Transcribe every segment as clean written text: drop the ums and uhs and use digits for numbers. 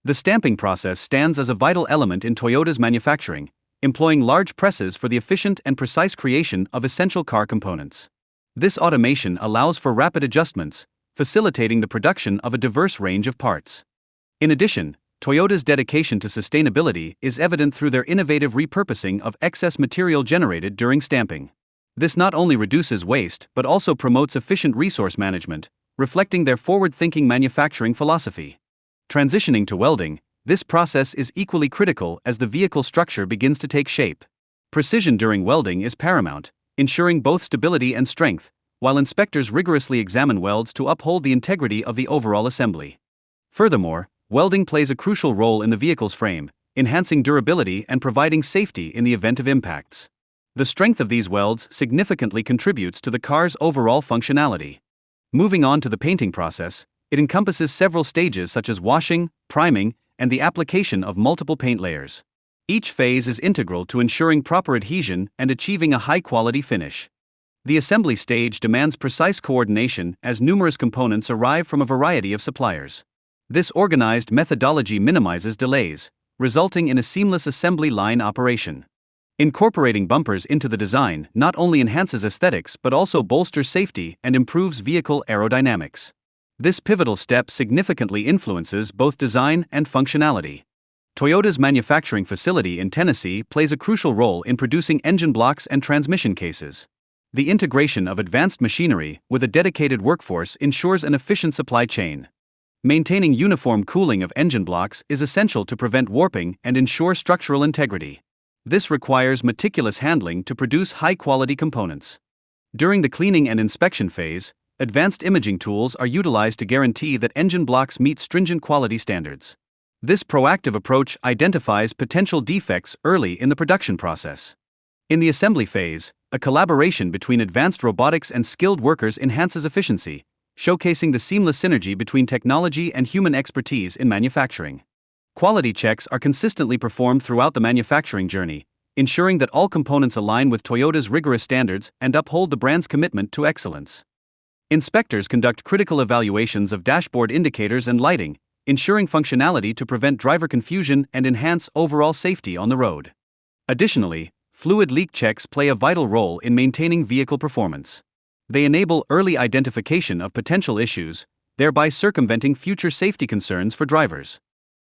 The stamping process stands as a vital element in Toyota's manufacturing, employing large presses for the efficient and precise creation of essential car components. This automation allows for rapid adjustments, facilitating the production of a diverse range of parts. In addition, Toyota's dedication to sustainability is evident through their innovative repurposing of excess material generated during stamping. This not only reduces waste but also promotes efficient resource management, reflecting their forward-thinking manufacturing philosophy. Transitioning to welding, this process is equally critical as the vehicle structure begins to take shape. Precision during welding is paramount, ensuring both stability and strength, while inspectors rigorously examine welds to uphold the integrity of the overall assembly. Furthermore, welding plays a crucial role in the vehicle's frame, enhancing durability and providing safety in the event of impacts. The strength of these welds significantly contributes to the car's overall functionality. Moving on to the painting process, it encompasses several stages such as washing, priming, and the application of multiple paint layers. Each phase is integral to ensuring proper adhesion and achieving a high-quality finish. The assembly stage demands precise coordination as numerous components arrive from a variety of suppliers. This organized methodology minimizes delays, resulting in a seamless assembly line operation. Incorporating bumpers into the design not only enhances aesthetics but also bolsters safety and improves vehicle aerodynamics. This pivotal step significantly influences both design and functionality. Toyota's manufacturing facility in Tennessee plays a crucial role in producing engine blocks and transmission cases. The integration of advanced machinery with a dedicated workforce ensures an efficient supply chain. Maintaining uniform cooling of engine blocks is essential to prevent warping and ensure structural integrity. This requires meticulous handling to produce high-quality components. During the cleaning and inspection phase, advanced imaging tools are utilized to guarantee that engine blocks meet stringent quality standards. This proactive approach identifies potential defects early in the production process. In the assembly phase, a collaboration between advanced robotics and skilled workers enhances efficiency, showcasing the seamless synergy between technology and human expertise in manufacturing. Quality checks are consistently performed throughout the manufacturing journey, ensuring that all components align with Toyota's rigorous standards and uphold the brand's commitment to excellence. Inspectors conduct critical evaluations of dashboard indicators and lighting, ensuring functionality to prevent driver confusion and enhance overall safety on the road. Additionally, fluid leak checks play a vital role in maintaining vehicle performance. They enable early identification of potential issues, thereby circumventing future safety concerns for drivers.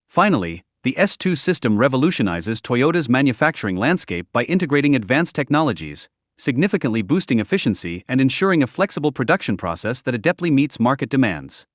Finally, the S2 system revolutionizes Toyota's manufacturing landscape by integrating advanced technologies, significantly boosting efficiency and ensuring a flexible production process that adeptly meets market demands.